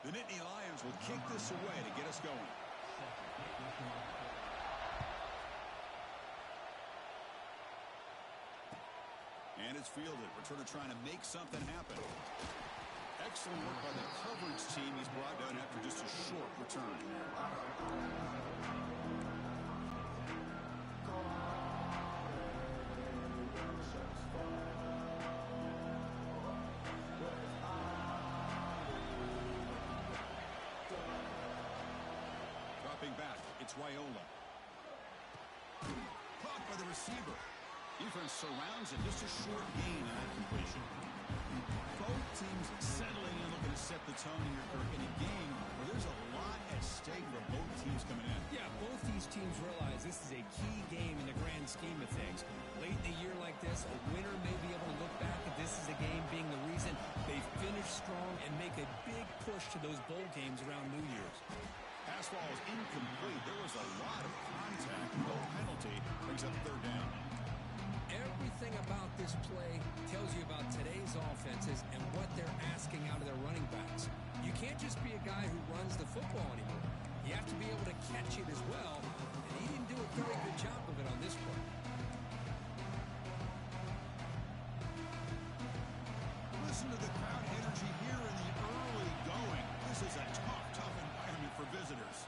The Nittany Lions will kick this away to get us going. And it's fielded. Returner trying to make something happen. Excellent work by the coverage team. He's brought down after just a short return. Dropping back, it's Raiola. Caught by the receiver. Defense surrounds it. Just a short gain on that completion. Both teams settling in, looking to set the tone here, Kirk, in a game where there's a lot at stake for both teams coming in. Yeah, both these teams realize this is a key game in the grand scheme of things. Late in a year like this, a winner may be able to look back at this as a game being the reason they finish strong and make a big push to those bowl games around New Year's. Pass ball is incomplete. There was a lot of contact. No penalty. Brings up third down. Everything about this play tells you about today's offenses and what they're asking out of their running backs. You can't just be a guy who runs the football anymore. You have to be able to catch it as well, and he didn't do a very good job of it on this play. Listen to the crowd energy here in the early going. This is a tough environment for visitors.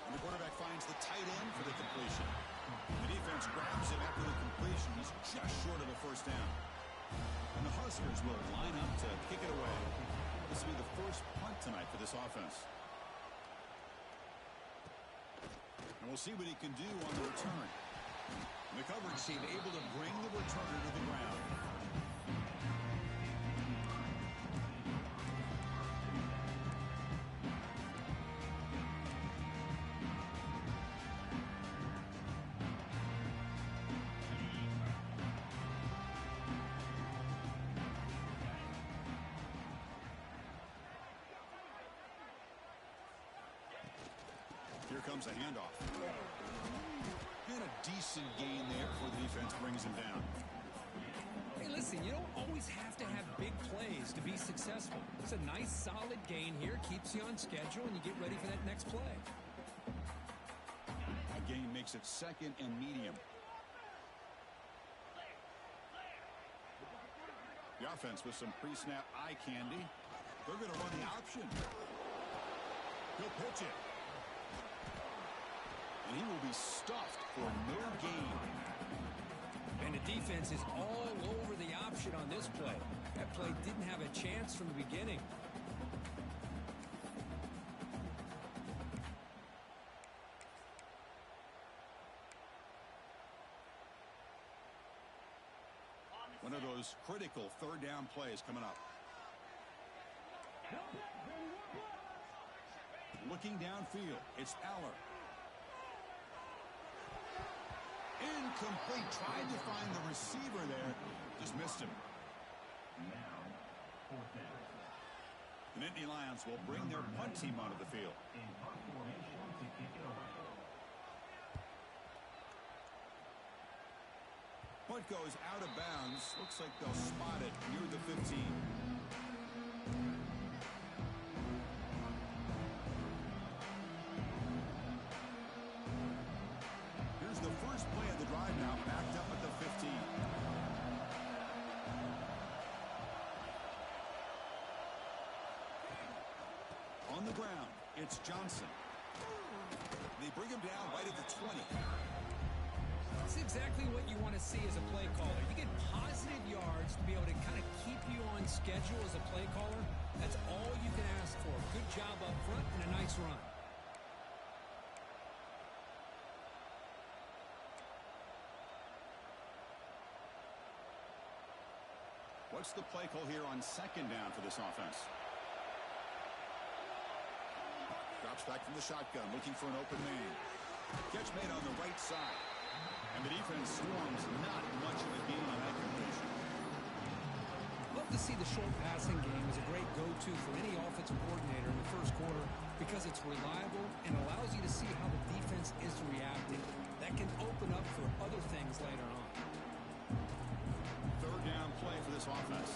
And the quarterback finds the tight end for the completion. The defense grabs it after the completion. He's just short of a first down. And the Huskers will line up to kick it away. This will be the first punt tonight for this offense. And we'll see what he can do on the return. And the coverage team able to bring the returner to the ground. Here comes a handoff. And a decent gain there before the defense brings him down. Hey, listen, you don't always have to have big plays to be successful. It's a nice, solid gain here. Keeps you on schedule, and you get ready for that next play. A gain makes it second and medium. The offense with some pre-snap eye candy. They're going to run the option. He'll pitch it. And he will be stuffed for no gain. And the defense is all over the option on this play. That play didn't have a chance from the beginning. One of those critical third down plays coming up. Looking downfield, it's Aller. Incomplete. Tried to find the receiver there. Just missed him. The Nittany Lions will bring their punt team onto the field. Punt goes out of bounds. Looks like they'll spot it near the 15. Here's the first play of the drive now, backed up at the 15. On the ground, it's Johnson. They bring him down right at the 20. That's exactly what you want to see as a play caller. You get positive yards to be able to kind of keep you on schedule as a play caller. That's all you can ask for. Good job up front and a nice run. What's the play call here on second down for this offense? Drops back from the shotgun, looking for an open man. Catch made on the right side. And the defense swarms not much of a gain on that completion. Love to see the short passing game as a great go-to for any offensive coordinator in the first quarter because it's reliable and allows you to see how the defense is reacting. That can open up for other things later on. Third down play for this offense.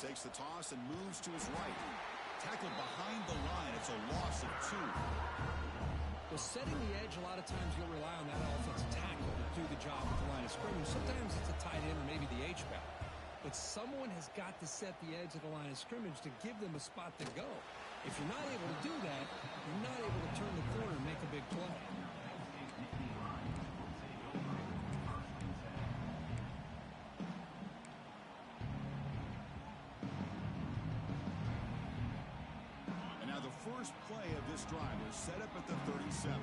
Takes the toss and moves to his right. Tackled behind the line. It's a loss of 2. Well, setting the edge, a lot of times you'll rely on that offensive tackle to do the job at the line of scrimmage. Sometimes it's a tight end or maybe the H-back. But someone has got to set the edge of the line of scrimmage to give them a spot to go. If you're not able to do that, you're not able to turn the corner and make a big play. And now the first play of this drive is set up at the 37.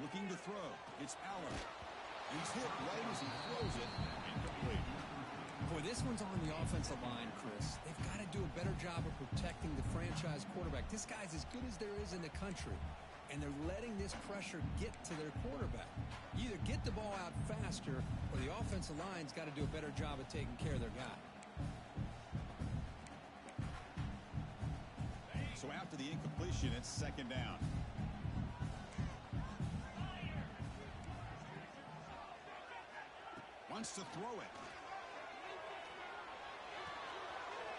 Looking to throw. It's Allen. He's hit right as he throws it. Incomplete. Boy, this one's on the offensive line, Chris. They've got to do a better job of protecting the franchise quarterback. This guy's as good as there is in the country, and they're letting this pressure get to their quarterback. You either get the ball out faster, or the offensive line's got to do a better job of taking care of their guy. So after the incompletion, it's second down. Wants to throw it.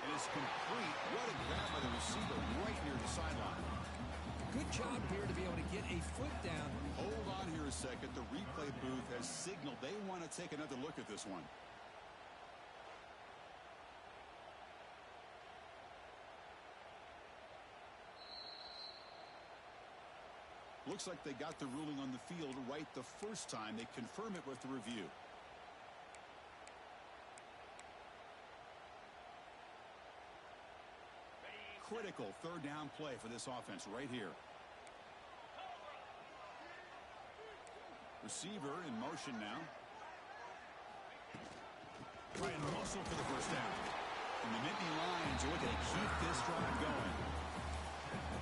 It is complete. What a grab by the receiver right near the sideline. Good job here to be able to get a foot down. Hold on here a second. The replay booth has signaled they want to take another look at this one. Looks like they got the ruling on the field right the first time. They confirm it with the review. Critical third down play for this offense right here. Receiver in motion now. Try and muscle for the first down. And the Nittany Lions are looking to keep this drive going.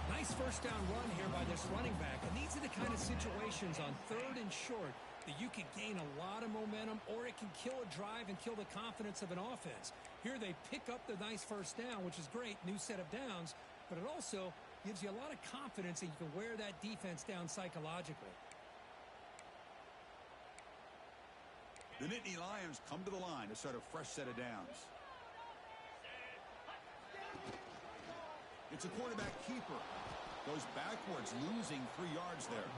Nice first down run here by this running back. And these are the kind of situations on third and short that you can gain a lot of momentum, or it can kill a drive and kill the confidence of an offense. Here they pick up the nice first down, which is great, new set of downs, but it also gives you a lot of confidence that you can wear that defense down psychologically. The Nittany Lions come to the line to start a fresh set of downs. It's a quarterback keeper. Goes backwards, losing 3 yards there.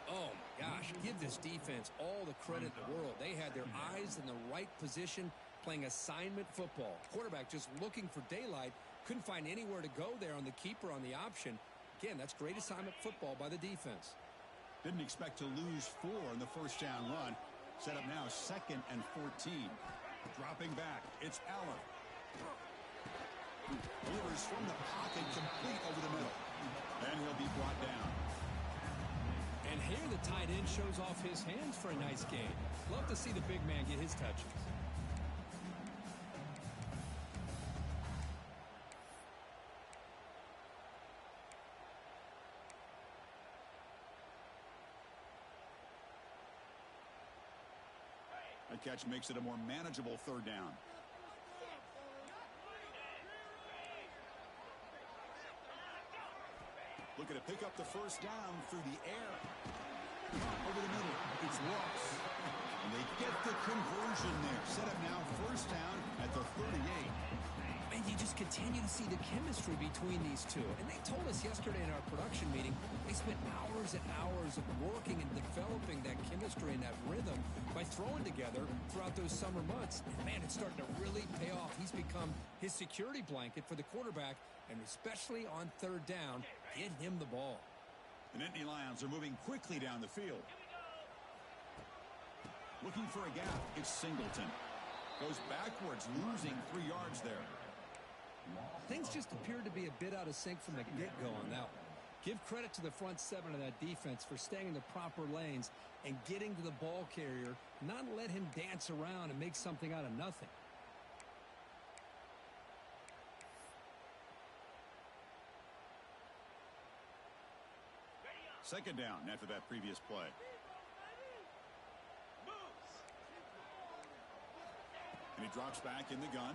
Oh, my gosh. Give this defense all the credit in the world. They had their eyes in the right position, playing assignment football. Quarterback just looking for daylight. Couldn't find anywhere to go there on the keeper on the option. Again, that's great assignment football by the defense. Didn't expect to lose 4 in the first down run. Set up now 2nd and 14. Dropping back. It's Allen. Delivers from the pocket, complete over the middle. And he'll be brought down. And here the tight end shows off his hands for a nice game. Love to see the big man get his touches. That catch makes it a more manageable third down. Looking to pick up the first down through the air. Over the middle. It's Ross. And they get the conversion there. Set up now first down at the 38. And you just continue to see the chemistry between these two. And they told us yesterday in our production meeting, they spent hours and hours of working and developing that chemistry and that rhythm by throwing together throughout those summer months. And man, it's starting to really pay off. He's become his security blanket for the quarterback, and especially on third down, get him the ball. The Nittany Lions are moving quickly down the field. Looking for a gap. It's Singleton. Goes backwards, losing 3 yards there. Things just appeared to be a bit out of sync from the get-go on that one. Give credit to the front 7 of that defense for staying in the proper lanes and getting to the ball carrier, not let him dance around and make something out of nothing. Second down after that previous play. And he drops back in the gun.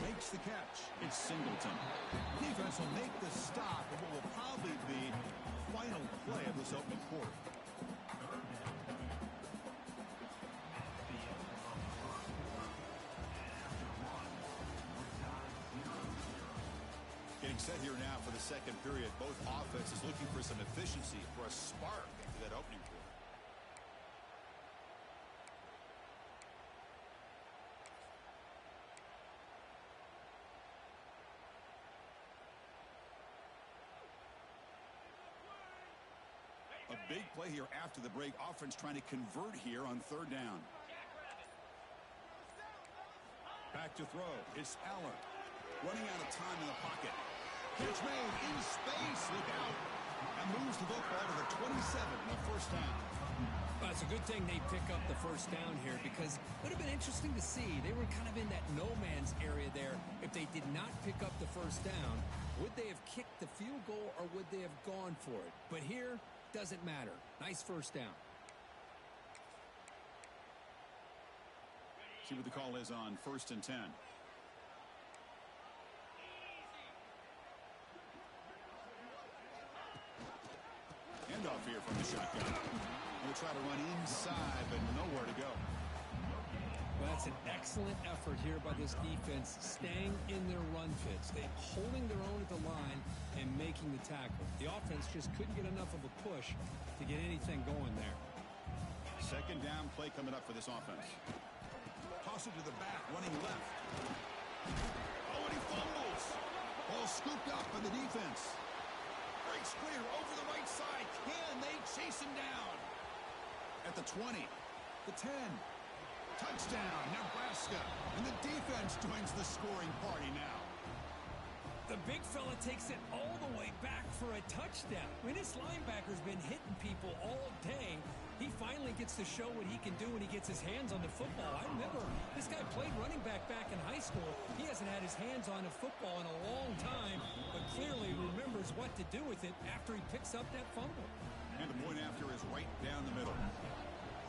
Makes the catch. It's Singleton. Defense will make the stop of what will probably be the final play of this opening quarter. Set here now for the second period. Both offenses looking for some efficiency, for a spark after that opening quarter. A big play here after the break. Offense trying to convert here on third down. Back to throw. It's Aller. Running out of time in the pocket. Pitch made in space. Look out. And moves the football to the 27 and a first down. Well, it's a good thing they pick up the first down here because it would have been interesting to see. They were kind of in that no man's area there. If they did not pick up the first down, would they have kicked the field goal or would they have gone for it? But here, doesn't matter. Nice first down. See what the call is on 1st and 10. Handoff here from the shotgun. We'll try to run inside, but nowhere to go. Well, that's an excellent effort here by this defense, staying in their run fits. They're holding their own at the line and making the tackle. The offense just couldn't get enough of a push to get anything going there. Second down play coming up for this offense. Toss it to the back, running left. Oh, and he fumbles. Ball scooped up by the defense. Breaks clear over the right side. Can they chase him down? At the 20, the 10. Touchdown, Nebraska. And the defense joins the scoring party now. The big fella takes it all the way back for a touchdown. I mean, this linebacker's been hitting people all day. He finally gets to show what he can do when he gets his hands on the football. I remember this guy played running back in high school. He hasn't had his hands on a football in a long time, but clearly remembers what to do with it after he picks up that fumble. And the point after is right down the middle.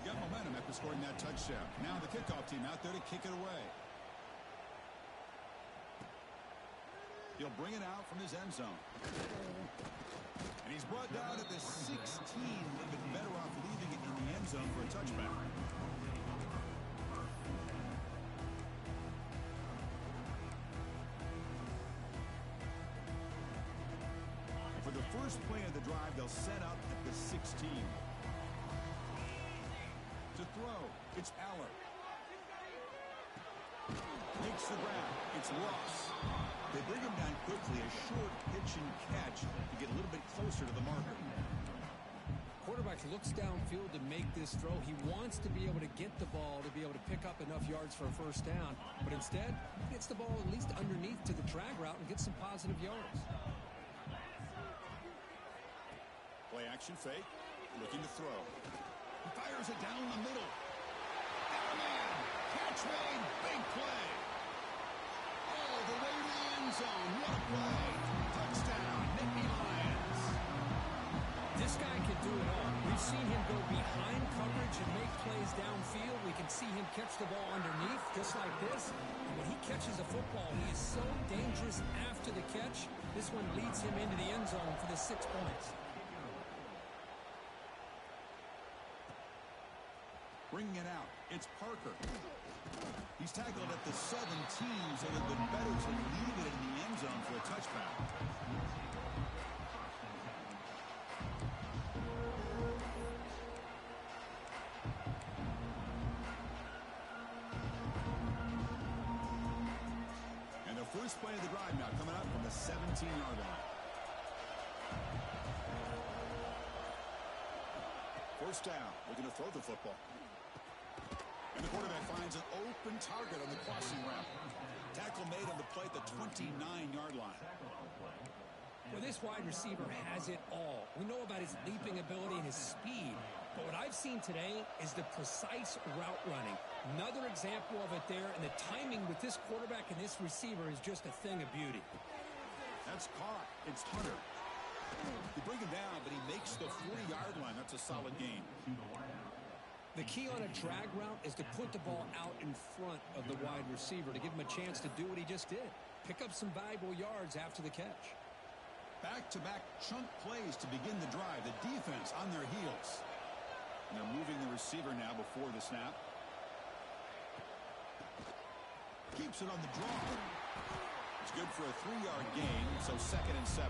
Got momentum after scoring that touchdown. Now the kickoff team out there to kick it away. He'll bring it out from his end zone. And he's brought down at the 16. They've been better off leaving it in the end zone for a touchback. And for the first play of the drive, they'll set up at the 16. To throw, it's Aller. Makes the grab. It's Ross. They bring him down quickly, a short pitch and catch to get a little bit closer to the marker. Quarterback looks downfield to make this throw. He wants to be able to get the ball to be able to pick up enough yards for a first down, but instead he gets the ball at least underneath to the drag route and gets some positive yards. Play action fake, looking to throw. He fires it down the middle. And a man, catch made, big play. All the way to the end zone. What a play. Touchdown, Nittany Lions. This guy can do it all. We've seen him go behind coverage and make plays downfield. We can see him catch the ball underneath just like this. And when he catches a football, he is so dangerous after the catch. This one leads him into the end zone for the 6 points. Bringing it out, it's Parker. He's tackled at the 17, so it would have been better to leave it in the end zone for a touchback. And the first play of the drive now coming up from the 17-yard line. First down, looking to throw the football. And the quarterback finds an open target on the crossing route. Tackle made on the play at the 29-yard line. Well, this wide receiver has it all. We know about his leaping ability and his speed. But what I've seen today is the precise route running. Another example of it there, and the timing with this quarterback and this receiver is just a thing of beauty. That's caught. It's Hunter. They bring him down, but he makes the 40-yard line. That's a solid gain. The key on a drag route is to put the ball out in front of the wide receiver to give him a chance to do what he just did. Pick up some valuable yards after the catch. Back-to-back chunk plays to begin the drive. The defense on their heels. And they're moving the receiver now before the snap. Keeps it on the draw. It's good for a 3-yard gain, so 2nd and 7.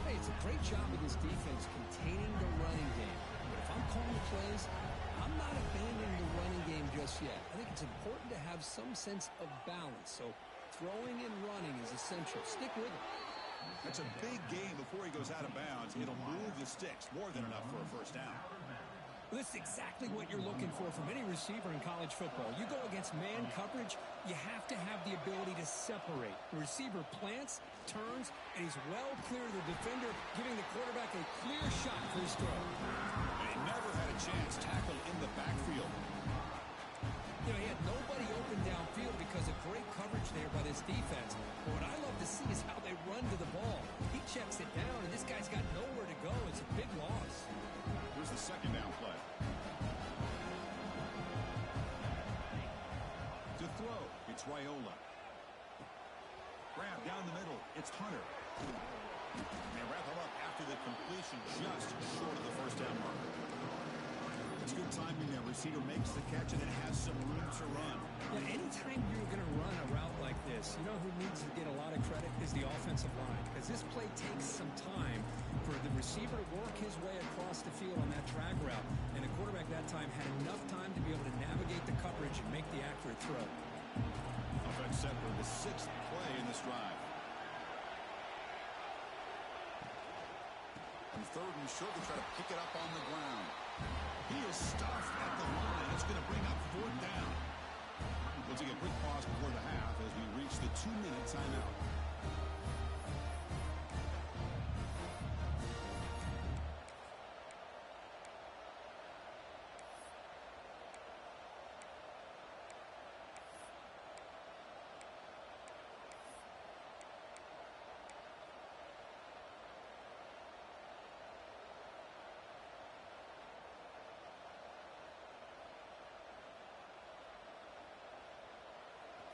Hey, it's a great job of this defense containing the running game. But if I'm calling the plays, I'm not abandoning the running game just yet. I think it's important to have some sense of balance. So throwing and running is essential. Stick with it. That's a big gain before he goes out of bounds. It'll move the sticks more than enough for a first down. This is exactly what you're looking for from any receiver in college football. You go against man coverage, you have to have the ability to separate. The receiver plants, turns, and he's well clear of the defender, giving the quarterback a clear shot for his throw. And he never had a chance tackled in the backfield. You know, he had nobody open downfield because of great coverage there by this defense. But what I love to see is how they run to the ball. He checks it down, and this guy's got nowhere to go. It's a big loss. Here's the 2nd down play. To throw, it's Raiola. Grab down the middle, it's Hunter. And they wrap him up after the completion, just short of the first down marker. It's good timing there. Receiver makes the catch and then has some room to run. Yeah, anytime you're going to run a route like this, you know who needs to get a lot of credit is the offensive line. Because this play takes some time for the receiver to work his way across the field on that drag route. And the quarterback that time had enough time to be able to navigate the coverage and make the accurate throw. Offense set for the 6th play in this drive. On 3rd and short, they try to pick it up on the ground. He is stuffed at the line. It's going to bring up 4th down. We'll take a quick pause before the half as we reach the 2-minute timeout.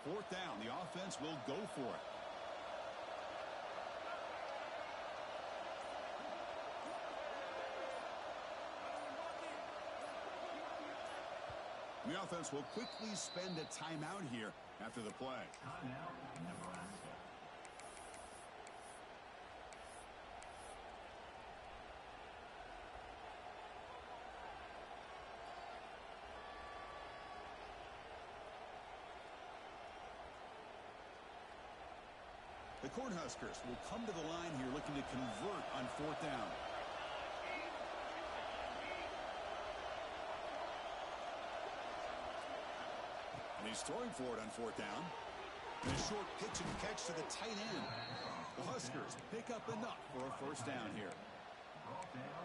Fourth down, the offense will go for it. The offense will quickly spend a timeout here after the play. Timeout, Nebraska. The Cornhuskers will come to the line here looking to convert on 4th down. And he's throwing for it on 4th down. And a short pitch and catch to the tight end. The Huskers pick up enough for a first down here.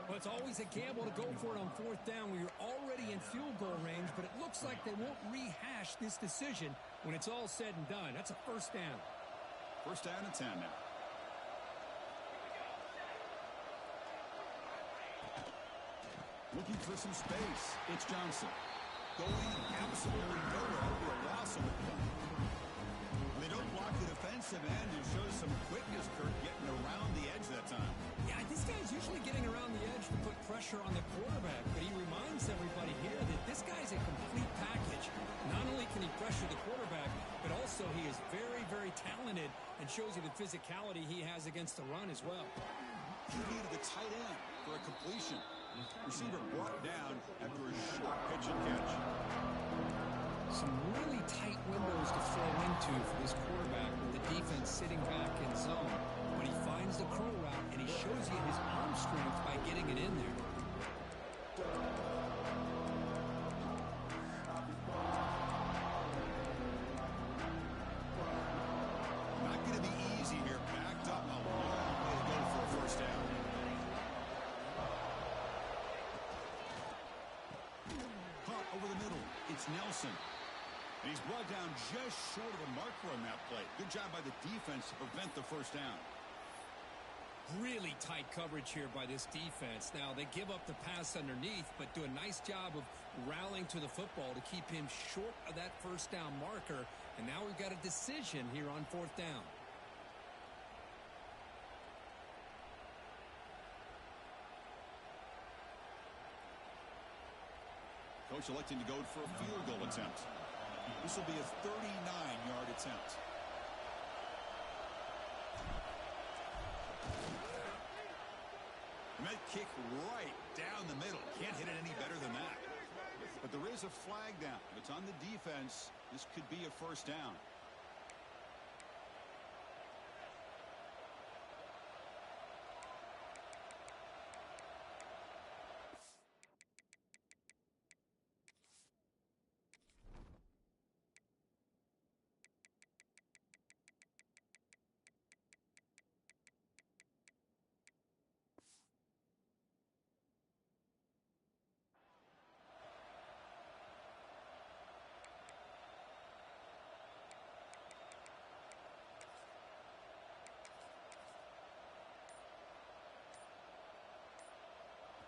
Well, it's always a gamble to go for it on 4th down when you're already in field goal range, but it looks like they won't rehash this decision when it's all said and done. That's a first down. First down and 10 now. Looking for some space. It's Johnson. Going absolutely nowhere for a loss on the play. They don't block the defensive end and shows some quickness, Kurt, getting around the edge that time. Yeah, this guy's usually getting around the edge to put pressure on the quarterback, but he reminds everybody here that this guy's a complete package. Not only can he pressure the quarterback, but also he is very, very talented and shows you the physicality he has against the run as well. QB to the tight end for a completion. Receiver brought down after a short pitch and catch. Some really tight windows to throw into for this quarterback with the defense sitting back in zone. But he finds the crow route, and he shows you his arm strength by getting it in there. Not going to be easy here. Backed up a long way to go for a first down. Caught over the middle. It's Nelson. And he's brought down just short of the marker on that play. Good job by the defense to prevent the first down. Really tight coverage here by this defense. Now, they give up the pass underneath, but do a nice job of rallying to the football to keep him short of that first down marker. And now we've got a decision here on 4th down. Coach electing to go for a field goal attempt. This will be a 39-yard attempt. And that kick right down the middle. Can't hit it any better than that. But there is a flag down. If it's on the defense, this could be a first down.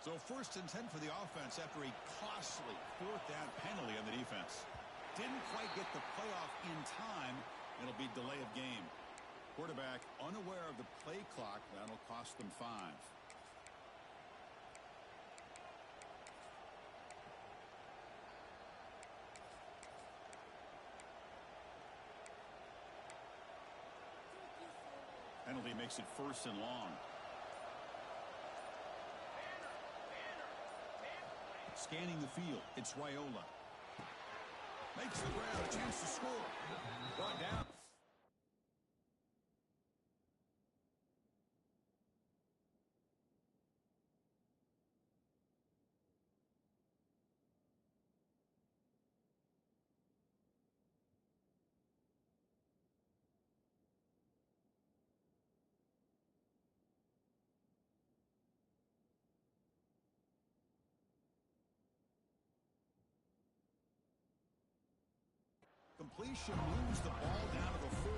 So 1st and 10 for the offense after a costly 4th down penalty on the defense. Didn't quite get the playoff in time. It'll be delay of game. Quarterback unaware of the play clock. That'll cost them 5. Penalty makes it 1st and long. Scanning the field, it's Raiola. Makes the grab, a chance to score. Brought down. Completion moves the ball down to the 4.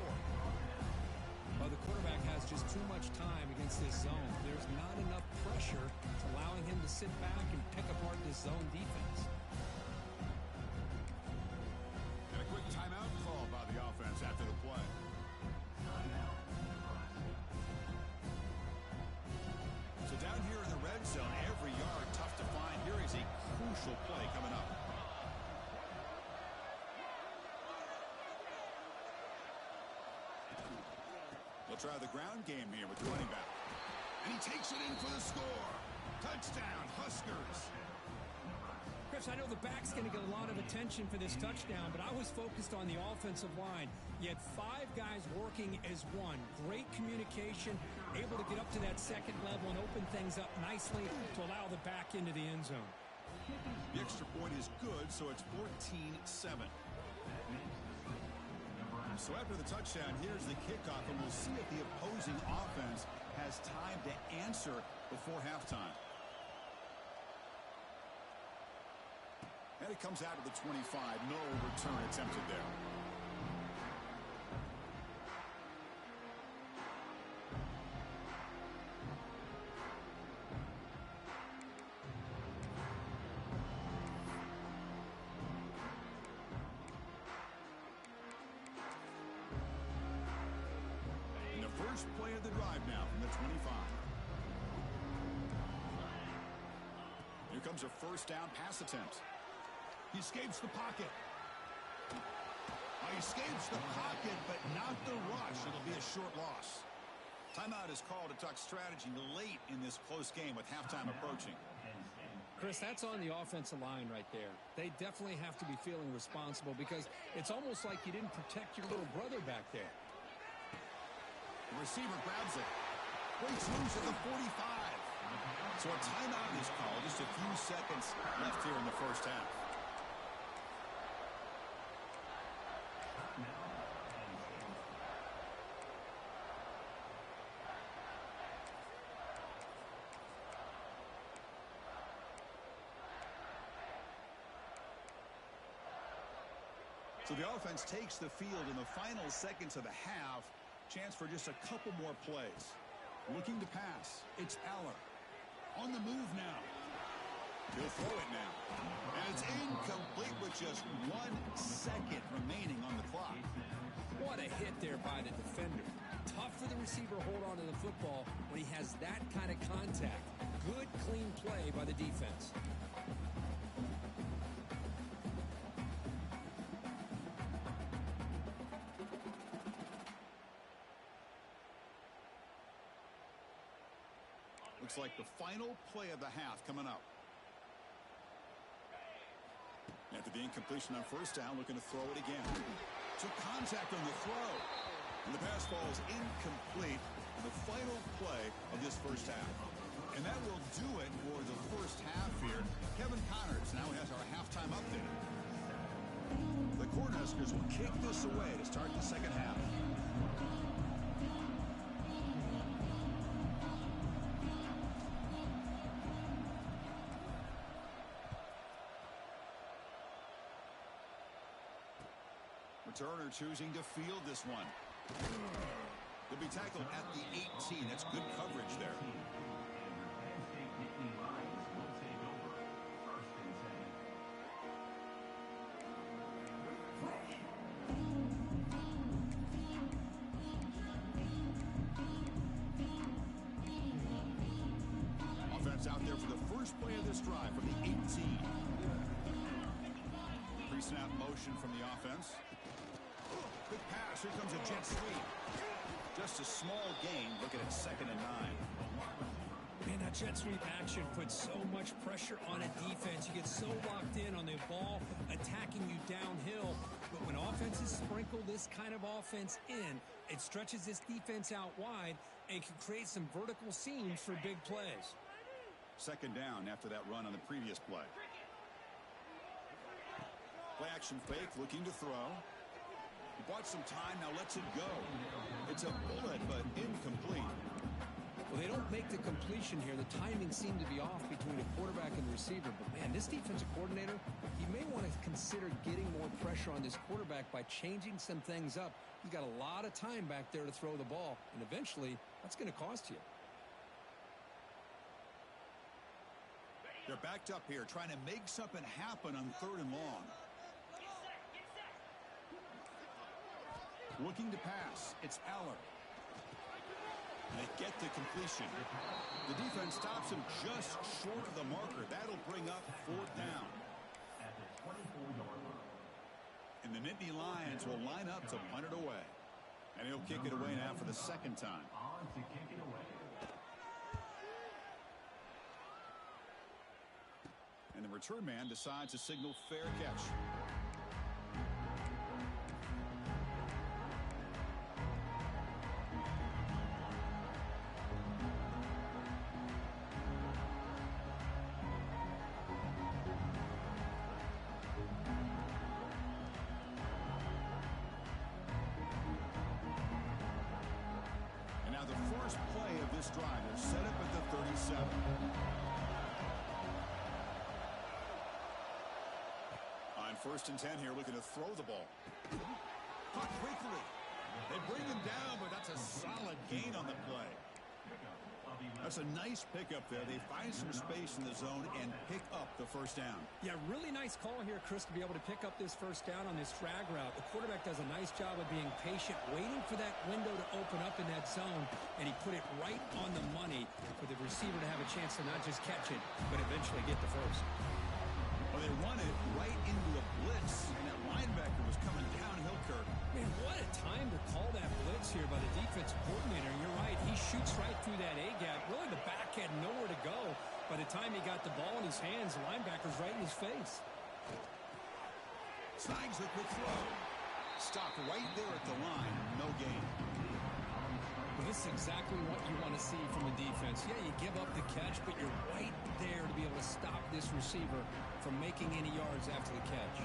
Well, the quarterback has just too much time against this zone. There's not enough pressure allowing him to sit back and pick apart this zone defense. And a quick timeout call by the offense after the play. Timeout, Nebraska. So down here in the red zone, every yard tough to find. Here is a crucial play coming up. They'll try the ground game here with the running back. And he takes it in for the score. Touchdown, Huskers. Chris, I know the back's going to get a lot of attention for this touchdown, but I was focused on the offensive line. You had 5 guys working as one. Great communication, able to get up to that second level and open things up nicely to allow the back into the end zone. The extra point is good, so it's 14-7. So after the touchdown, here's the kickoff, and we'll see if the opposing offense has time to answer before halftime. And it comes out of the 25. No return attempted there. First play of the drive now from the 25. Here comes a 1st down pass attempt. He escapes the pocket. He escapes the pocket, but not the rush. It'll be a short loss. Timeout is called to talk strategy late in this close game with halftime approaching. Chris, that's on the offensive line right there. They definitely have to be feeling responsible because it's almost like you didn't protect your little brother back there. The receiver grabs it. Breaks loose at the 45. So a timeout is called. Just a few seconds left here in the first half. So the offense takes the field in the final seconds of the half. Chance for just a couple more plays. Looking to pass. It's Aller. On the move now. He'll throw it now. And it's incomplete with just 1 second remaining on the clock. What a hit there by the defender. Tough for the receiver to hold on to the football when he has that kind of contact. Good, clean play by the defense. Looks like the final play of the half coming up. After the incompletion on first down, looking to throw it again. Took contact on the throw. And the pass falls incomplete in the final play of this first half. And that will do it for the first half here. Kevin Connors now has our halftime update. The Cornhuskers will kick this away to start the second half. Returner choosing to field this one. He'll be tackled at the 18. That's good coverage there. Offense out there for the first play of this drive from the 18. Pre-snap motion from the offense. Quick pass. Here comes a jet sweep. Just a small gain. Looking at 2nd and 9. Man, that jet sweep action puts so much pressure on a defense. You get so locked in on the ball attacking you downhill. But when offenses sprinkle this kind of offense in, it stretches this defense out wide and can create some vertical seams for big plays. 2nd down after that run on the previous play. Play action fake, looking to throw. He bought some time, now lets it go. It's a bullet, but incomplete. Well, they don't make the completion here. The timing seemed to be off between the quarterback and the receiver. But, man, this defensive coordinator, he may want to consider getting more pressure on this quarterback by changing some things up. He's got a lot of time back there to throw the ball, and eventually that's going to cost you. They're backed up here, trying to make something happen on 3rd and long. Looking to pass. It's Aller. They get the completion. The defense stops him just short of the marker. That'll bring up 4th down. And the Nittany Lions will line up to punt it away. And he'll kick it away now for the 2nd time. And the return man decides to signal fair catch. Drive is set up at the 37. On 1st and 10 here, looking to throw the ball. Caught quickly. They bring him down, but that's a solid gain on the play. That's a nice pickup there. They find some space in the zone and pick up the 1st down. Yeah, really nice call here, Chris, to be able to pick up this 1st down on this drag route. The quarterback does a nice job of being patient, waiting for that window to open up in that zone, and he put it right on the money for the receiver to have a chance to not just catch it, but eventually get the 1st. Well, they run it right into a blitz, and that linebacker was coming downhill, Kirk. Man, what a time to call that blitz here by the defensive coordinator. You're right. He shoots right through that A-gap. Really, the back had nowhere to go. By the time he got the ball in his hands, the linebacker's right in his face. Snags the quick throw. Stopped right there at the line. No gain. Well, this is exactly what you want to see from the defense. Yeah, you give up the catch, but you're right there to be able to stop this receiver from making any yards after the catch.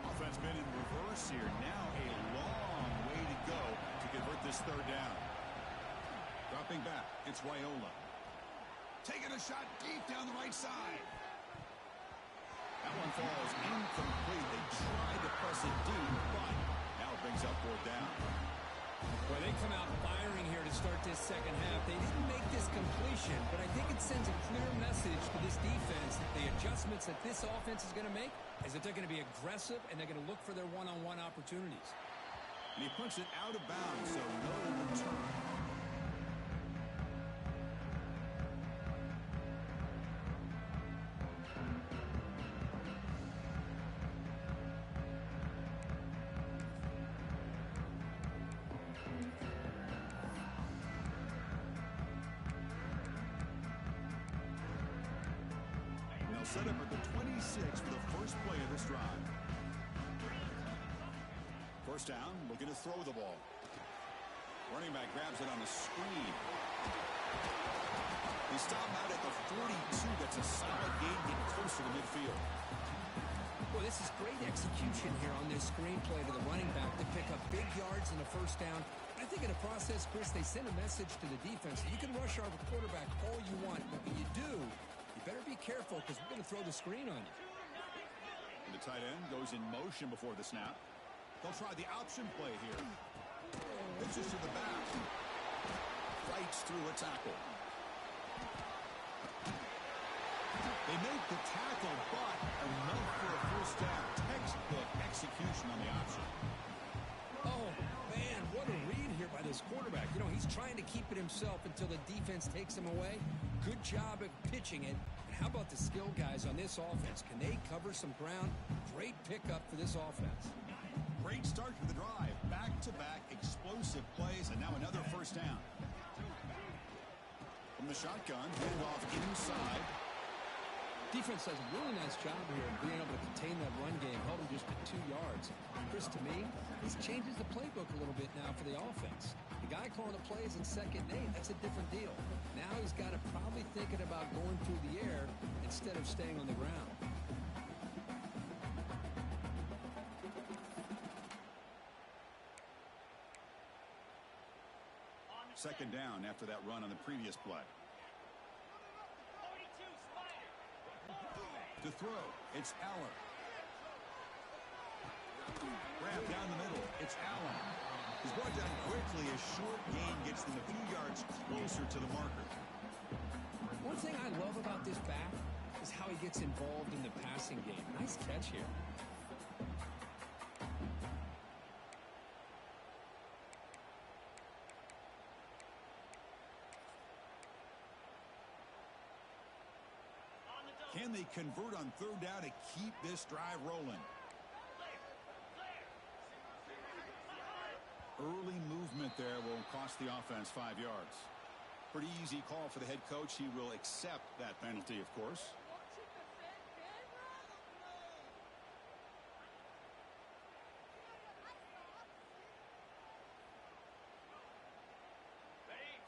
Offense been in reverse here. Now a long way to go to convert this 3rd down. Dropping back, it's Raiola. Taking a shot deep down the right side. That one falls incomplete. They tried to press it deep, but now it brings up 4th down. Well, they come out firing here to start this 2nd half. They didn't make this completion, but I think it sends a clear message to this defense that the adjustments that this offense is going to make is that they're going to be aggressive and they're going to look for their one-on-one opportunities. And he puts it out of bounds, so no return. set up at the 26 for the first play of this drive. First down, looking to throw the ball. Running back grabs it on the screen. They stop him out at the 42. That's a solid gain, getting closer to midfield. Well, this is great execution here on this screenplay to the running back to pick up big yards in the first down. I think in the process, Chris, they send a message to the defense. You can rush our quarterback all you want, but when you do, you better be careful because we're going to throw the screen on you. And the tight end goes in motion before the snap. They'll try the option play here. Pitches to the back. Fights through a tackle. They make the tackle, but enough for a first down. Textbook execution on the option. Oh, man, what a read here by this quarterback. You know, he's trying to keep it himself until the defense takes him away. Good job at pitching it. And how about the skill guys on this offense? Can they cover some ground? Great pickup for this offense. Great start to the drive. Back-to-back explosive plays, and now another first down. From the shotgun, handoff inside. Defense does a really nice job here of being able to contain that run game, held him just at 2 yards. Chris, to me, this changes the playbook a little bit now for the offense. The guy calling the plays in 2nd and 8, that's a different deal. Now he's got to probably thinking about going through the air instead of staying on the ground. Second down after that run on the previous play. To throw, it's Allen. Grab down the middle, it's Allen. He's brought down quickly. A short gain gets them a few yards closer to the marker. One thing I love about this back is how he gets involved in the passing game. Nice catch here. Can they convert on 3rd down to keep this drive rolling? Early movement there will cost the offense 5 yards. Pretty easy call for the head coach. He will accept that penalty, of course.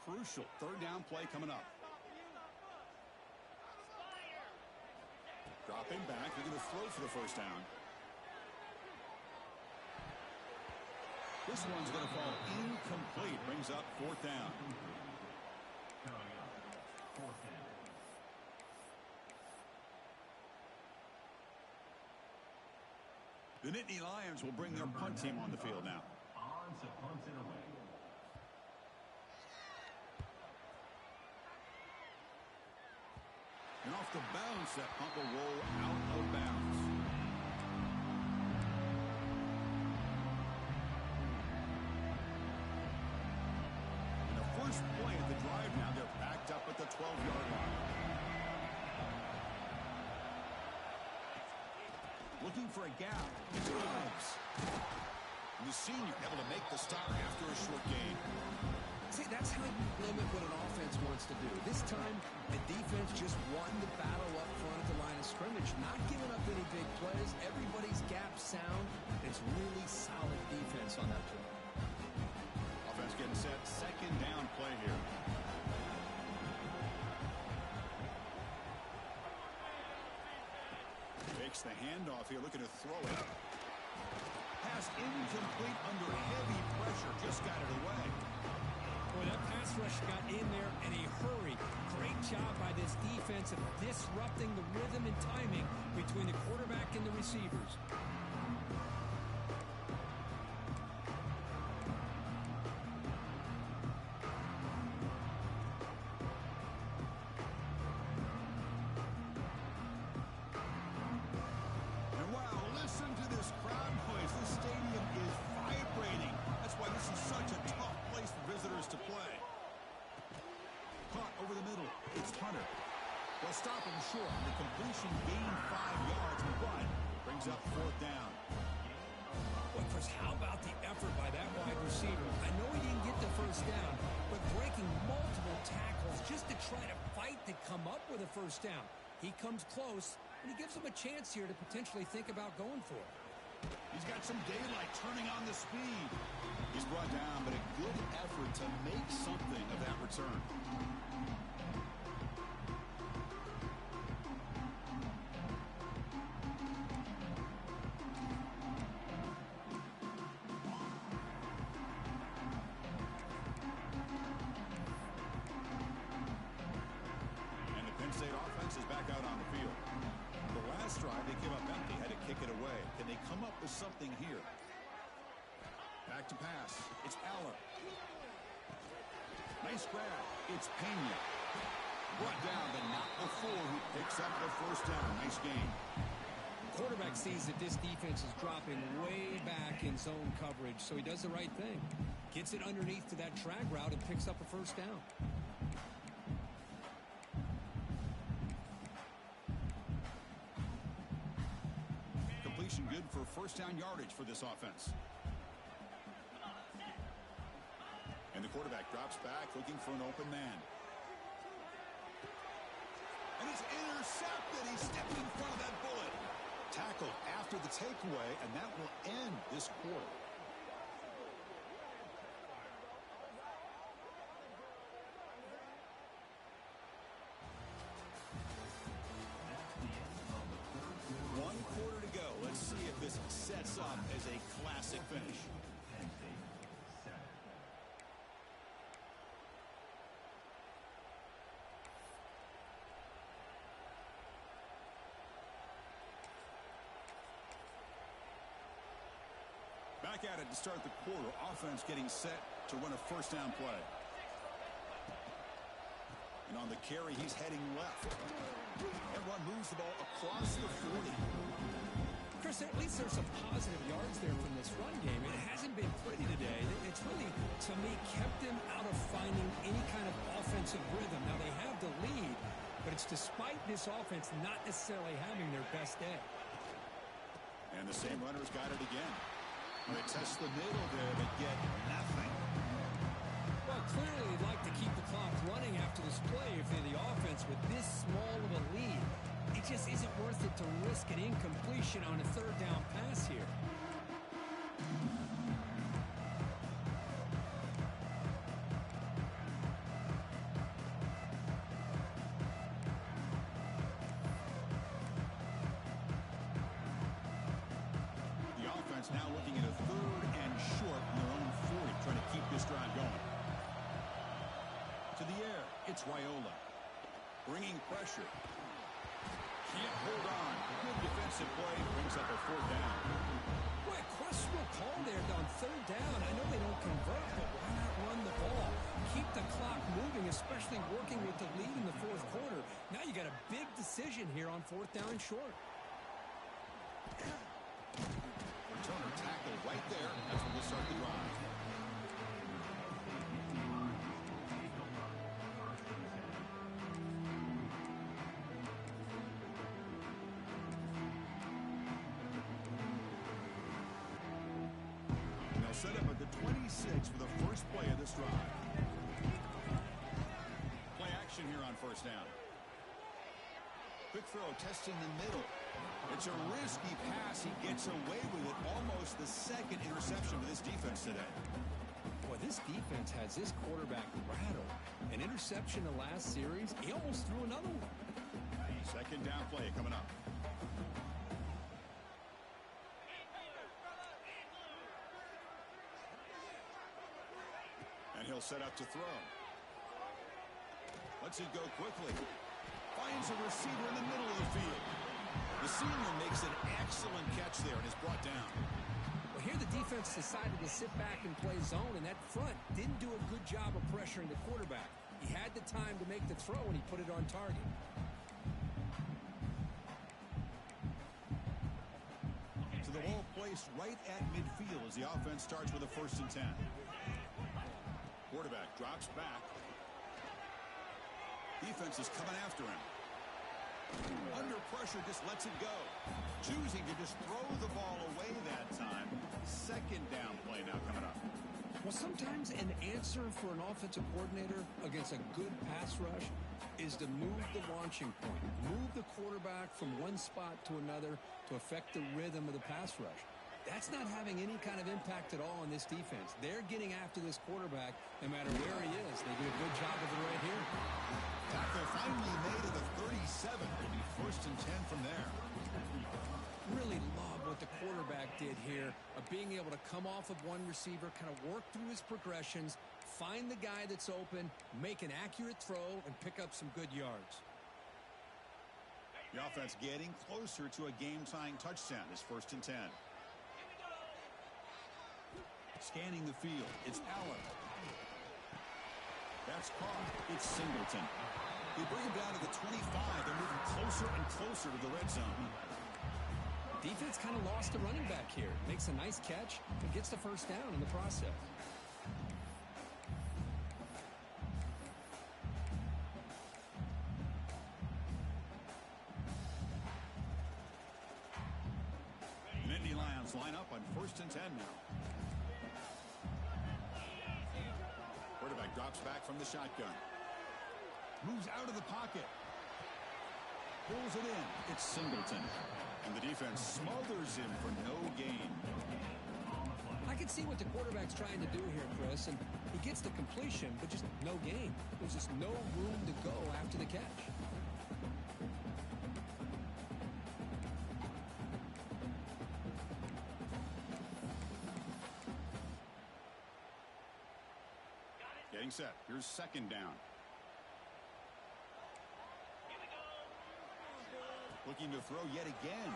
Crucial 3rd down play coming up. Dropping back, they're going to throw for the first down. This one's going to fall incomplete. Brings up 4th down. The Nittany Lions will bring their punt team on the field now. And off the bounce, that punt will roll out of bounds. And the first play of the drive now, they're backed up at the 12-yard line. Looking for a gap. Drives. And the senior able to make the stop after a short gain. See, that's how you limit what an offense wants to do. This time, the defense just won the battle up front at the line of scrimmage, not giving up any big plays. Everybody's gap sound. It's really solid defense on that play. Offense getting set. 2nd down play here. Takes the handoff here, looking to throw it. Pass incomplete under heavy pressure. Just got it away. Boy, that pass rush got in there in a hurry. Great job by this defense of disrupting the rhythm and timing between the quarterback and the receivers. And wow, listen to this crowd noise. This stadium is vibrating. That's why this is such a tough place for visitors to play. Caught over the middle. It's Hunter. They'll stop him short. The completion gained 5 yards, but brings up 4th down. Well, Chris, how about the effort by that wide receiver? I know he didn't get the first down, but breaking multiple tackles just to try to fight to come up with a first down. He comes close, and he gives them a chance here to potentially think about going for it. He's got some daylight turning on the speed. He's brought down, but a good effort to make something of that return. And the Penn State offense is back out on the field. The last drive, they came up empty, had to kick it away. Can they come up with something here? Back to pass. It's Aller. Nice grab. It's Pena. Brought down, but not before he picks up the first down. Nice game. The quarterback sees that this defense is dropping way back in zone coverage, so he does the right thing. Gets it underneath to that drag route and picks up a first down. Completion good for first down yardage for this offense. And the quarterback drops back looking for an open man. And it's intercepted. He stepped in front of that bullet. Tackled after the takeaway, and that will end this quarter. One quarter to go. Let's see if this sets up as a classic finish. Back at it to start the quarter. Offense getting set to run a first down play. And on the carry, he's heading left. And run moves the ball across the 40. Chris, at least there's some positive yards there from this run game. It hasn't been pretty today. It's really, to me, kept them out of finding any kind of offensive rhythm. Now, they have the lead, but it's despite this offense not necessarily having their best day. And the same runners got it again. They test the middle there, but get nothing. Well, clearly they'd like to keep the clock running after this play if they're the offense with this small of a lead. It just isn't worth it to risk an incompletion on a third down pass here. Now looking at a third and short on their own 40, trying to keep this drive going. To the air, it's Raiola. Bringing pressure. Can't hold on. Good defensive play. Brings up a fourth down. Boy, questionable call there on third down. I know they don't convert, but why not run the ball? Keep the clock moving, especially working with the lead in the fourth quarter. Now you got a big decision here on fourth down and short. Turner tackled right there. That's when we'll start the drive. And they'll set up at the 26 for the first play of this drive. Play action here on first down. Quick throw, testing the middle. It's a risky pass. He gets away with it. Almost the second interception for this defense today. Boy, this defense has this quarterback rattled. An interception the last series. He almost threw another one. Second down play coming up. And he'll set up to throw. Lets it go quickly. Finds a receiver in the middle of the field. The senior makes an excellent catch there and is brought down. Well, here the defense decided to sit back and play zone, and that front didn't do a good job of pressuring the quarterback. He had the time to make the throw, and he put it on target. So the ball placed right at midfield as the offense starts with a 1st and 10. Quarterback drops back. Defense is coming after him. Under pressure, just lets it go. Choosing to just throw the ball away that time. Second down play now coming up. Well, sometimes an answer for an offensive coordinator against a good pass rush is to move the launching point, move the quarterback from one spot to another to affect the rhythm of the pass rush. That's not having any kind of impact at all on this defense. They're getting after this quarterback no matter where he is. They do a good job of it right here. Tackle finally made at the 37. It'll be 1st and 10 from there. Really love what the quarterback did here of being able to come off of one receiver, kind of work through his progressions, find the guy that's open, make an accurate throw, and pick up some good yards. The offense getting closer to a game-tying touchdown. It's 1st and 10. Scanning the field, it's Allen. That's caught. It's Singleton. They bring him down to the 25. They're moving closer and closer to the red zone. Defense kind of lost the running back here. Makes a nice catch and gets the 1st down in the process. The Nittany Lions line up on 1st and 10 now. Quarterback drops back from the shotgun. Moves out of the pocket. Pulls it in. It's Singleton. And the defense smothers him for no gain. I can see what the quarterback's trying to do here, Chris, and he gets the completion, but just no gain. There's just no room to go after the catch. Getting set. Here's 2nd down. Looking to throw yet again.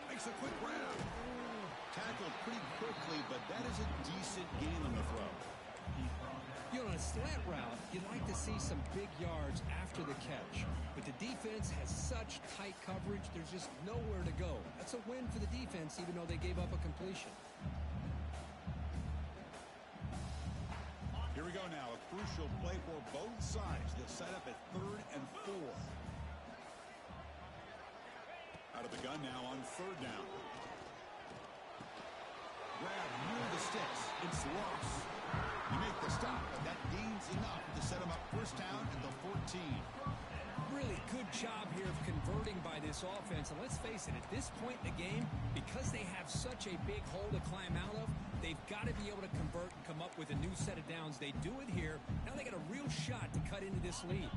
Makes a quick grab. Tackled pretty quickly, but that is a decent gain on the throw. You know, on a slant route, you'd like to see some big yards after the catch. But the defense has such tight coverage, there's just nowhere to go. That's a win for the defense, even though they gave up a completion. Here we go now. A crucial play for both sides. They'll set up at 3rd and 4. Out of the gun now on 3rd down. Grab near the sticks. It's Ross. You make the stop, but that gains enough to set him up 1st down at the 14. Really good job here of converting by this offense. And let's face it, at this point in the game, because they have such a big hole to climb out of, they've got to be able to convert and come up with a new set of downs. They do it here. Now they got a real shot to cut into this lead.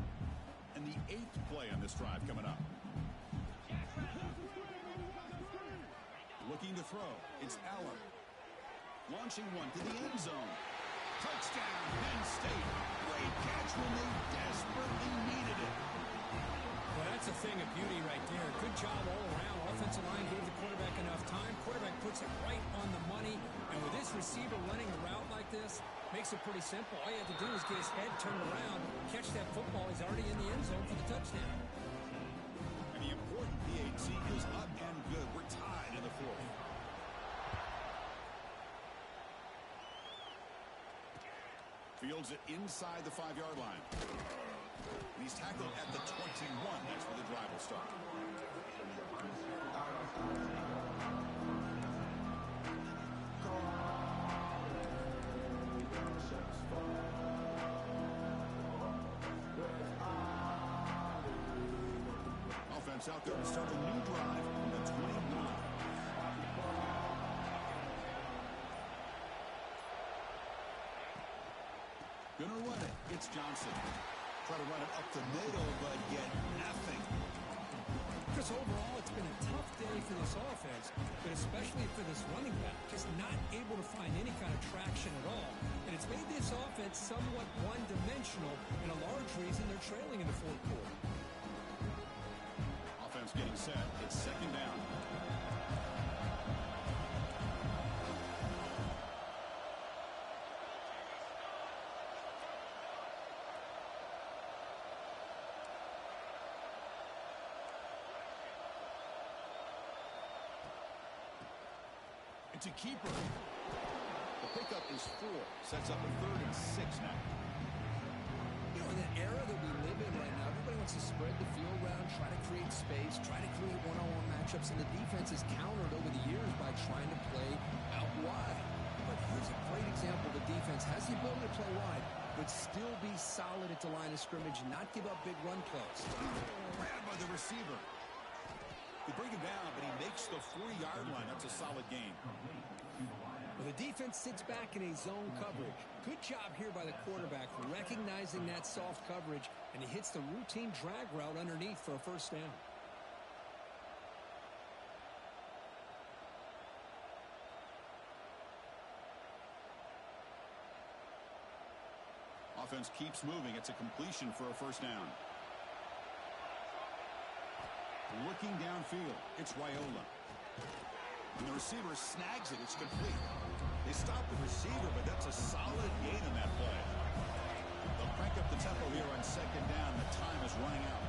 And the 8th play on this drive coming up. Looking to throw. It's Allen. Launching one to the end zone. Touchdown, Penn State. Great catch when they desperately needed it. Well, that's a thing of beauty right there. Good job all around. Offensive line gave the quarterback enough time. Quarterback puts it right on the money. And with this receiver running a route like this, makes it pretty simple. All you have to do is get his head turned around, catch that football. He's already in the end zone for the touchdown. And the important PAT is up and good. We're tied in the 4th. Fields it inside the 5-yard line. And he's tackled at the 21. That's where the drive will start. Offense out there to start a new drive from the 29. Gonna run it. It's Johnson. Try to run it up the middle, but get nothing. Chris, overall, it's been a tough day for this offense, but especially for this running back. Just not able to find any kind of traction at all. And it's made this offense somewhat one-dimensional, and a large reason they're trailing in the 4th quarter. Offense getting set. It's 2nd down. It's a keeper. The pickup is 4. Sets up a 3rd and 6 now. You know, in the era that we live in right now, everybody wants to spread the field around, try to create space, try to create one-on-one matchups, and the defense has countered over the years by trying to play out wide. But here's a great example. The defense has the ability to play wide, but still be solid at the line of scrimmage and not give up big run plays. Grabbed by the receiver. They bring him down, but he makes the 40-yard line. That's a solid gain. Well, the defense sits back in a zone coverage. Good job here by the quarterback recognizing that soft coverage, and he hits the routine drag route underneath for a first down. Offense keeps moving. It's a completion for a first down. Looking downfield, it's Raiola. And the receiver snags it. It's complete. They stop the receiver, but that's a solid gain in that play. They'll crank up the tempo here on second down. The time is running out.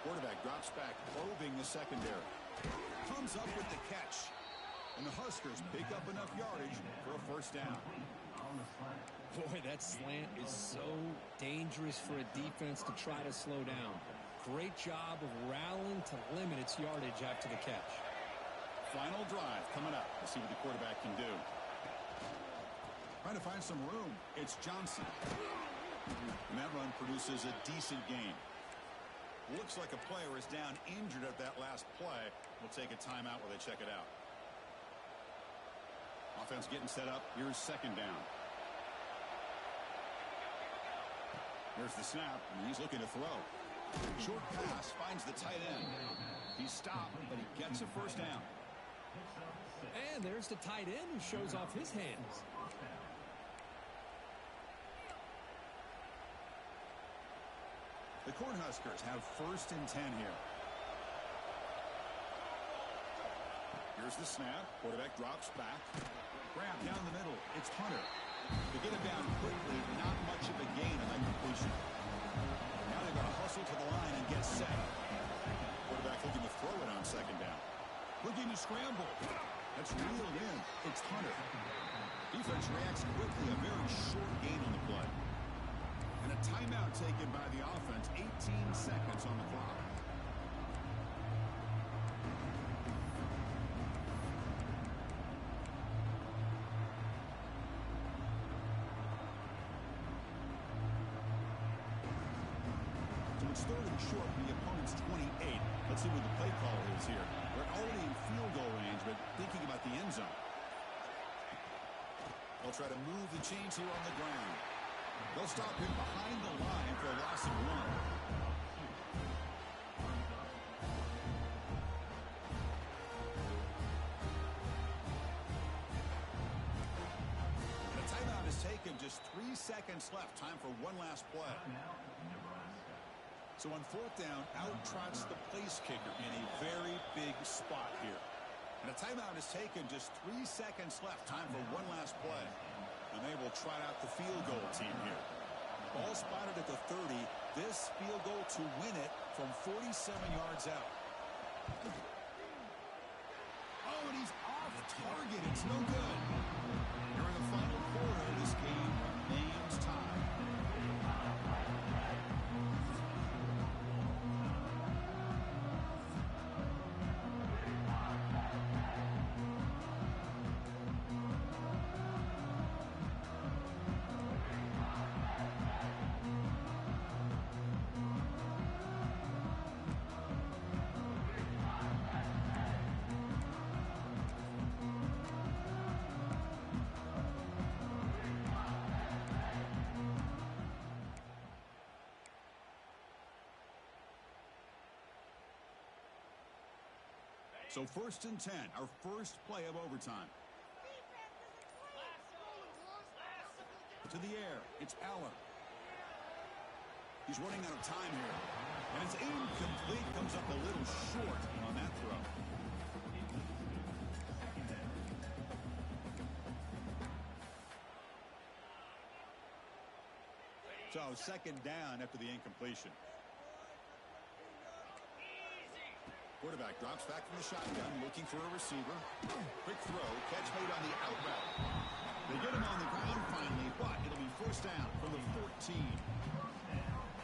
Quarterback drops back, probing the secondary. Comes up with the catch. And the Huskers pick up enough yardage for a first down. Boy, that slant is so dangerous for a defense to try to slow down. Great job of rallying to limit its yardage after the catch. Final drive coming up. Let's see what the quarterback can do. Trying to find some room. It's Johnson. And that run produces a decent gain. Looks like a player is down injured at that last play. We'll take a timeout while they check it out. Offense getting set up. Here's second down. Here's the snap, and he's looking to throw. Short pass finds the tight end. He's stopped, but he gets a first down. And there's the tight end who shows off his hands. The Cornhuskers have first and 10 here. Here's the snap. Quarterback drops back. Grab down the middle. It's Hunter. They get him down quickly. Not much of a gain on that completion. Now they've got to hustle to the line and get set. Quarterback looking to throw it on second down. Looking to scramble. That's reeled in. It's Hunter. Defense reacts quickly. A very short gain on the play. And a timeout taken by the offense. 18 seconds on the clock. It's third and short from the opponent's 28. Let's see what the play call is here. They're already in field goal range, but thinking about the end zone. They'll try to move the chains here on the ground. They'll stop him behind the line for a loss of 1. The timeout is taken. Just 3 seconds left. Time for one last play. So on fourth down, out trots the place kicker in a very big spot here. And a timeout is taken. Just 3 seconds left. Time for one last play. And they will trot out the field goal team here. Ball spotted at the 30. This field goal to win it from 47 yards out. Oh, and he's off target. It's no good. During the final quarter, this game remains tied. So first and 10, our first play of overtime. To the air, it's Allen. He's running out of time here. And it's incomplete, comes up a little short on that throw. So second down after the incompletion. Quarterback drops back from the shotgun, looking for a receiver. Quick throw, catch made on the out route. They get him on the ground finally, but it'll be first down from the 14.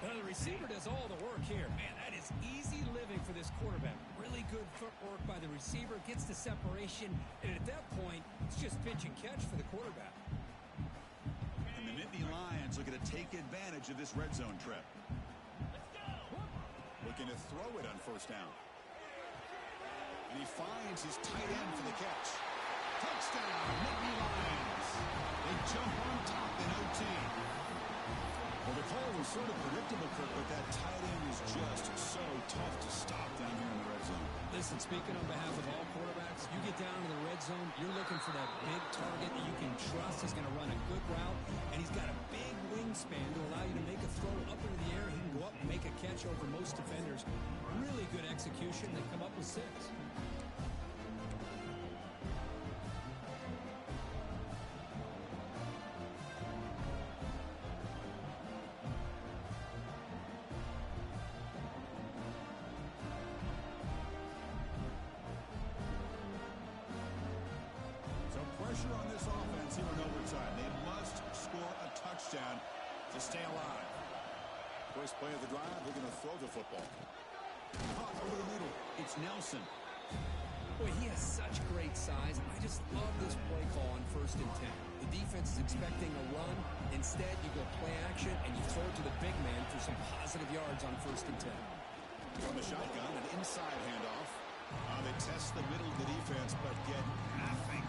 Well, the receiver does all the work here. Man, that is easy living for this quarterback. Really good footwork by the receiver. Gets the separation. And at that point, it's just pitch and catch for the quarterback. And the Nittany Lions looking to take advantage of this red zone trip. Looking to throw it on first down. And he finds his tight end for the catch. Touchdown, Nittany Lions. They jump on top in OT. Well, the call was sort of predictable, Kirk, but that tight end is just so tough to stop down here in the red zone. Listen, speaking on behalf of all quarterbacks, you get down to the red zone, you're looking for that big target that you can trust is going to run a good route, and he's got a big wingspan to allow you to make a throw up into the air. He can go up and make a catch over most defenders. Really good execution. They come up with 6. Pressure on this offense here in overtime. They must score a touchdown to stay alive. First play of the drive, they're going to throw the football. Caught over the middle. It's Nelson. Boy, he has such great size. I just love this play call on 1st and 10. The defense is expecting a run. Instead, you go play action, and you throw it to the big man for some positive yards on 1st and 10. From the shotgun, an inside handoff. They test the middle of the defense, but get nothing.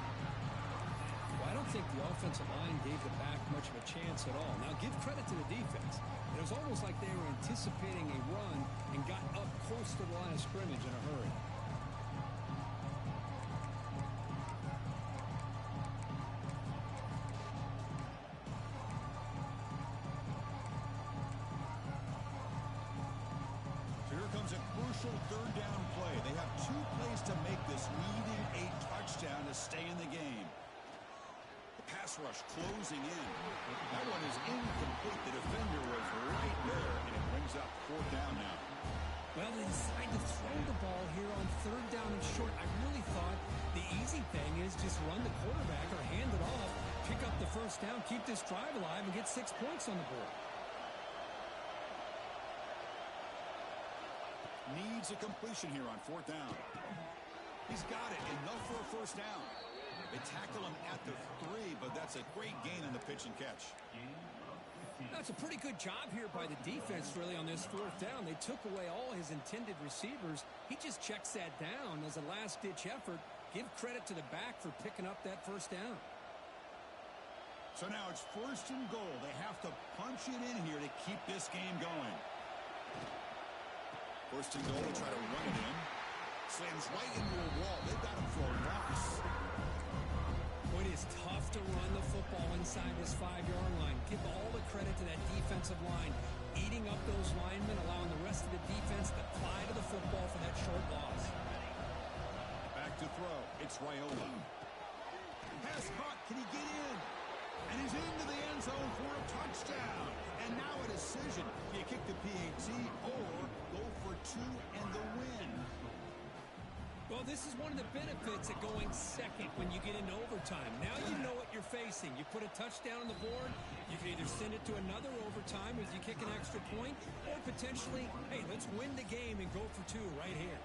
I don't think the offensive line gave the back much of a chance at all. Now, give credit to the defense. It was almost like they were anticipating a run and got up close to the line of scrimmage in a hurry. So here comes a crucial 3rd down play. They have 2 plays to make this, needing a touchdown to stay in the game. Pass rush closing in. That one is incomplete. The defender was right there, and it brings up 4th down now. Well, they decide to throw the ball here on 3rd down and short. I really thought the easy thing is just run the quarterback or hand it off, pick up the 1st down, keep this drive alive, and get 6 points on the board. Needs a completion here on 4th down. He's got it. Enough for a 1st down. They tackle him at the 3, but that's a great gain on the pitch and catch. That's a pretty good job here by the defense, really, on this 4th down. They took away all his intended receivers. He just checks that down as a last-ditch effort. Give credit to the back for picking up that 1st down. So now it's 1st and goal. They have to punch it in here to keep this game going. 1st and goal, they try to run it in. Slams right into a wall. They've got him for a loss. It is tough to run the football inside this 5-yard line. Give all the credit to that defensive line. Eating up those linemen, allowing the rest of the defense to fly to the football for that short loss. Back to throw. It's Raiola. Pass caught. Can he get in? And he's into the end zone for a touchdown. And now a decision. Do you kick the PAT or go for 2 and the win? Well, this is one of the benefits of going second when you get into overtime. Now you know what you're facing. You put a touchdown on the board, you can either send it to another overtime if you kick an extra point, or potentially, hey, let's win the game and go for 2 right here.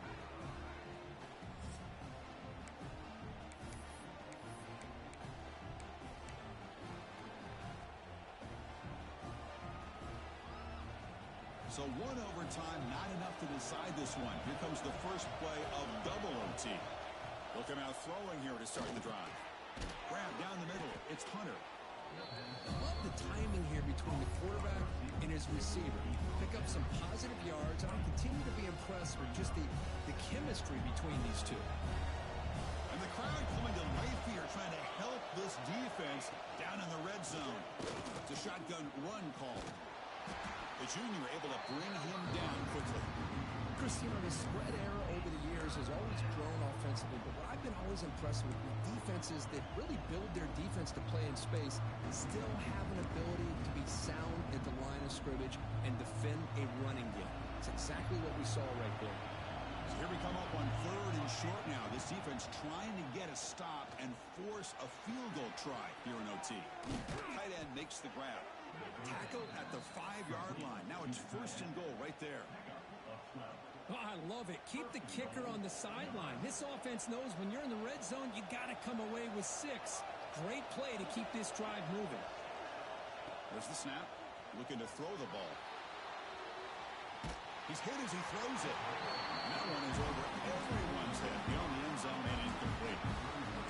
So 1 overtime, not enough to decide this one. Here comes the first play of double OT. They'll come out throwing here to start the drive. Grab down the middle. It's Hunter. I love the timing here between the quarterback and his receiver. Pick up some positive yards, and I continue to be impressed with just the chemistry between these two. And the crowd coming to life here, trying to help this defense down in the red zone. It's a shotgun run call. The junior able to bring him down quickly. Chris, the spread era over the years has always grown offensively, but what I've been always impressed with defenses that really build their defense to play in space still have an ability to be sound at the line of scrimmage and defend a running game. It's exactly what we saw right there. So here we come up on 3rd and short now. This defense trying to get a stop and force a field goal try here in OT. Tight end makes the grab. Tackle at the 5-yard line. Now it's 1st and goal right there. Oh, I love it. Keep the kicker on the sideline. This offense knows when you're in the red zone, you got to come away with 6. Great play to keep this drive moving. There's the snap. Looking to throw the ball. He's hit as he throws it. And that one is over everyone's head beyond the end zone and incomplete.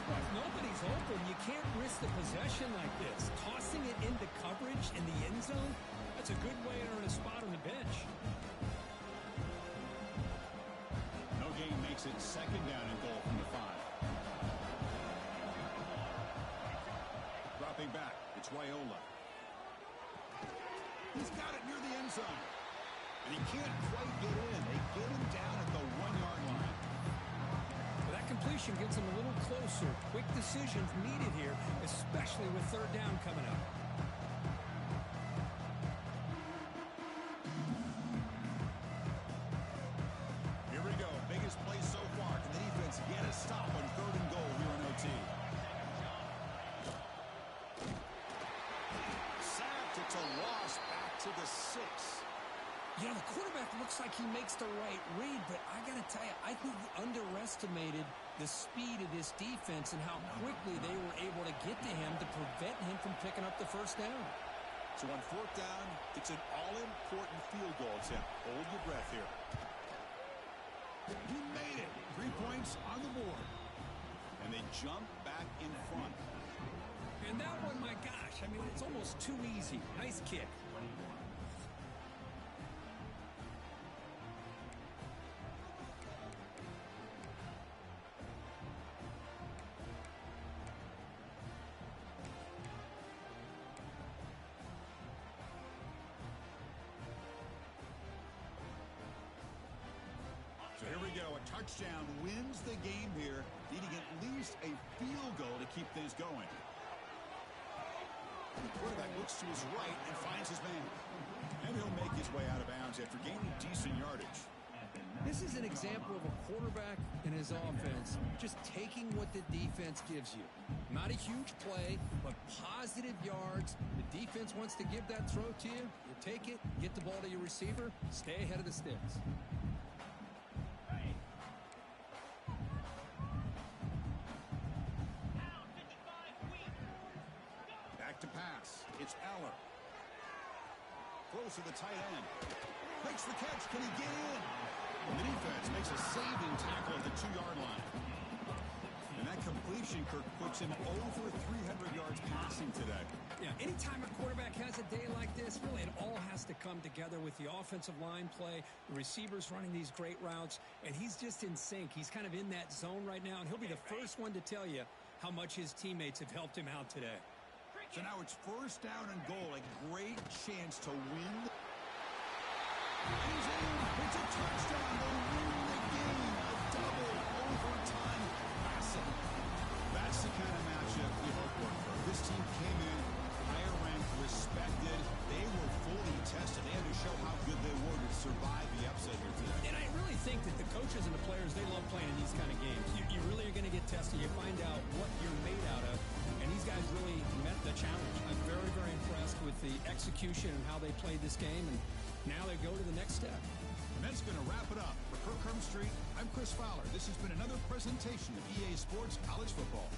If nobody's open, you can't risk the possession like this. Tossing it into coverage in the end zone, that's a good way to earn a spot on the bench. No gain makes it second down and goal from the 5. Dropping back, it's Raiola. He's got it near the end zone. And he can't quite get in. They get him down at the 1-yard line. Well, that completion gets him a little closer. Quick decisions needed here, especially with third down coming up. Here we go. Biggest play so far. Can the defense get a stop on third and goal here in OT? Sacked. It's a loss back to the 6. You know, the quarterback looks like he makes the right read, but I got to tell you, I think he underestimated the speed of this defense and how quickly they were able to get to him to prevent him from picking up the first down. So on fourth down, it's an all-important field goal attempt. Hold your breath here. He made it. 3 points on the board. And they jump back in front. And that one, my gosh, I mean, it's almost too easy. Nice kick. So here we go. A touchdown wins the game here, needing at least a field goal to keep things going. The quarterback looks to his right and finds his man. And he'll make his way out of bounds after gaining decent yardage. This is an example of a quarterback and his offense just taking what the defense gives you. Not a huge play, but positive yards. The defense wants to give that throw to you. You take it, get the ball to your receiver, stay ahead of the sticks. Back to pass. It's Aller. Throws to the tight end. Makes the catch. Can he get in? And the defense makes a saving tackle at the 2-yard line. And that completion, Kirk, puts him over 300 yards passing today. Yeah, anytime a quarterback has a day like this, really it all has to come together with the offensive line play, the receivers running these great routes, and he's just in sync. He's kind of in that zone right now, and he'll be the first one to tell you how much his teammates have helped him out today. So now it's first down and goal. A great chance to win. He's in. It's a touchdown. They win the game. A double overtime passing. That's the kind of matchup you hope for. This team came in higher ranked, respected. They were fully tested. They had to show how good they were to survive the upset here today. And I really think that the coaches and the players, they love playing in these kind of games. You really are going to get tested. You find out what you're made out of. And these guys really met the challenge. I'm very, very impressed with the execution and how they played this game. And now they go to the next step. And that's going to wrap it up. For Kirk Street, I'm Chris Fowler. This has been another presentation of EA Sports College Football.